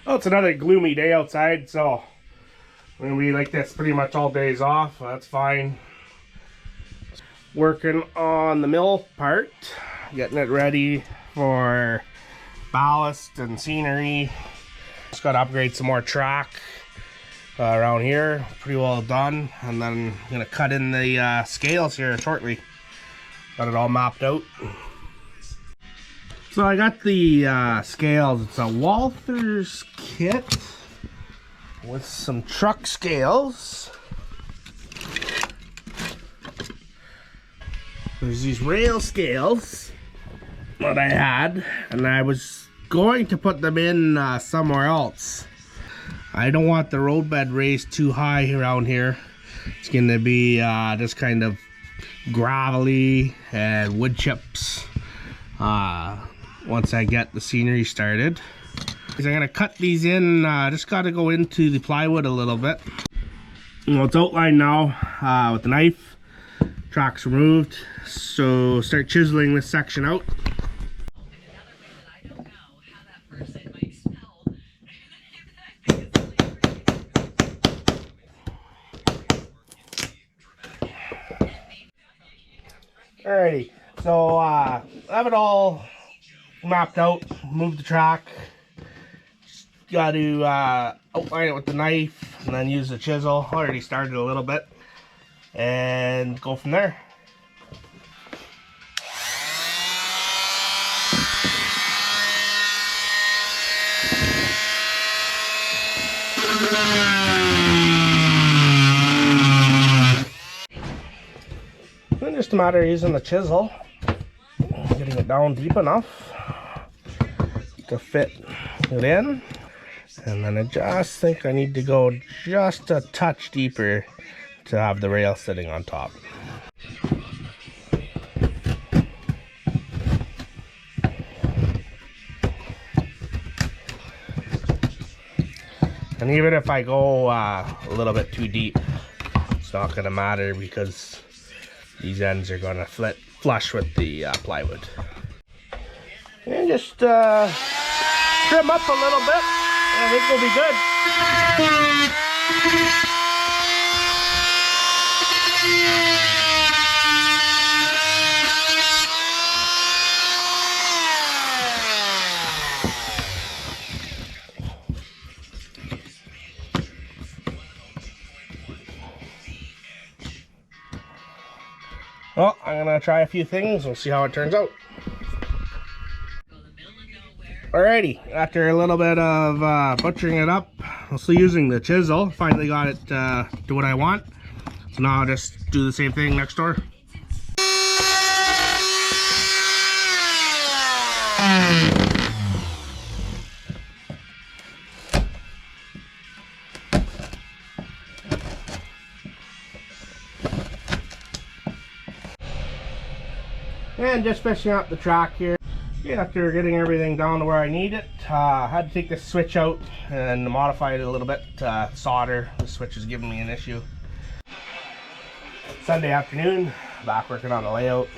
Well, it's another gloomy day outside, so we're gonna be like this pretty much all days off. That's fine. Working on the mill part, getting it ready for ballast and scenery. Just gotta upgrade some more track around here. Pretty well done, and then I'm gonna cut in the scales here shortly. Got it all mapped out. So I got the scales. It's a Walther's kit with some truck scales. There's these rail scales that I had, and I was going to put them in somewhere else. I don't want the roadbed raised too high around here. It's going to be just kind of gravelly and wood chips. Once I get the scenery started, I'm gonna cut these in. Just got to go into the plywood a little bit. Well, it's outlined now with the knife. Track's removed, so start chiseling this section out. Alrighty, so I have it all mapped out, move the track. Just got to outline it with the knife and then use the chisel. Already started a little bit and go from there. And just a matter of using the chisel, getting it down deep enough to fit it in, and then I just think I need to go just a touch deeper to have the rail sitting on top. And even if I go a little bit too deep, it's not going to matter because these ends are going to flush with the plywood. And just trim up a little bit, and I think we'll be good. Well, I'm going to try a few things. We'll see how it turns out. Alrighty, after a little bit of butchering it up, I'm still using the chisel. Finally got it to what I want. So now I'll just do the same thing next door. And just finishing up the track here. After getting everything down to where I need it, I had to take this switch out and modify it a little bit to solder. The switch is giving me an issue. Sunday afternoon, back working on the layout.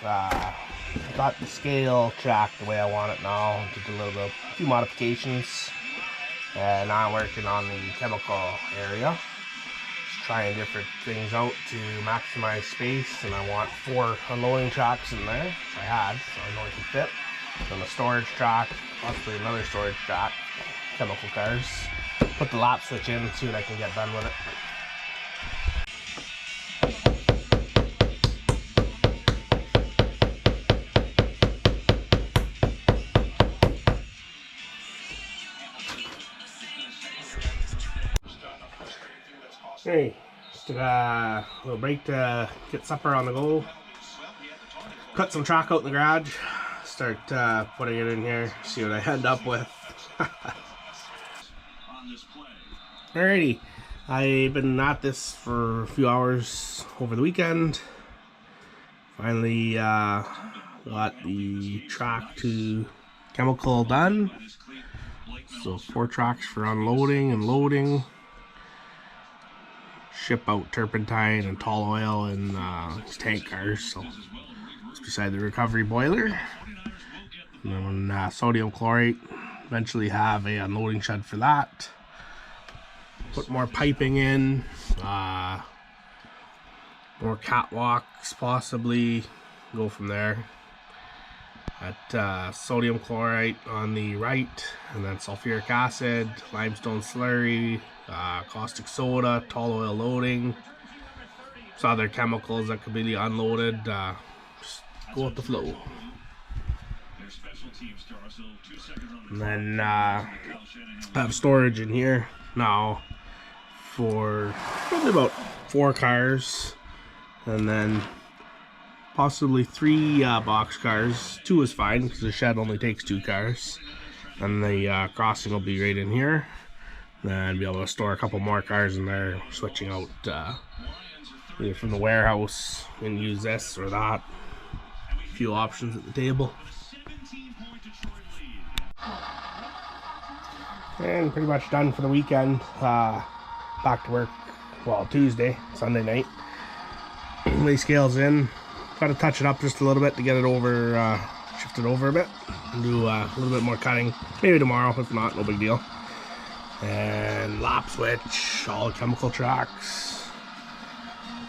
Got the scale track the way I want it now. Did a few modifications, and now I'm working on the chemical area. Just trying different things out to maximize space, and I want 4 unloading tracks in there, which I had, so I know it can fit. Then a storage track, possibly another storage track, chemical cars. Put the lap switch in, see what I can get done with it. Hey, just a little break to get supper on the go. Cut some track out in the garage. Start putting it in here, see what I end up with. Alrighty, I've been at this for a few hours over the weekend. Finally got the track to chemical done. So 4 tracks for unloading and loading. Ship out turpentine and tall oil in these tank cars. So it's beside the recovery boiler. And then sodium chlorate eventually have a unloading shed for that. Put more piping in, more catwalks possibly, go from there. At sodium chloride on the right, and then sulfuric acid, limestone slurry, caustic soda, tall oil loading, some other chemicals that could be unloaded. Just go with the flow. And then I have storage in here now for probably about 4 cars, and then possibly 3 box cars. 2 is fine because the shed only takes 2 cars, and the crossing will be right in here. Then be able to store a couple more cars in there, switching out either from the warehouse and use this or that. A few options at the table. And pretty much done for the weekend. Back to work, well, Tuesday, Sunday night. Lay scales in. Got to touch it up just a little bit to get it over, shift it over a bit, and do a little bit more cutting. Maybe tomorrow, if not, no big deal. And lap switch, all chemical tracks.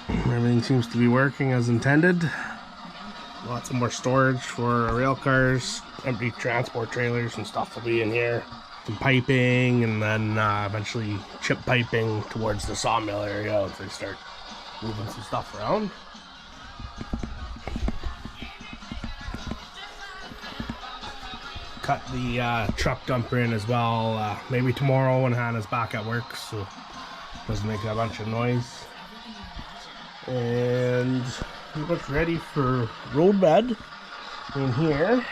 Everything seems to be working as intended. Lots of more storage for rail cars, empty transport trailers and stuff will be in here. Some piping, and then eventually chip piping towards the sawmill area once they start moving some stuff around. Cut the truck dumper in as well, maybe tomorrow when Hannah's back at work, so it doesn't make a bunch of noise. And pretty much ready for roadbed in here.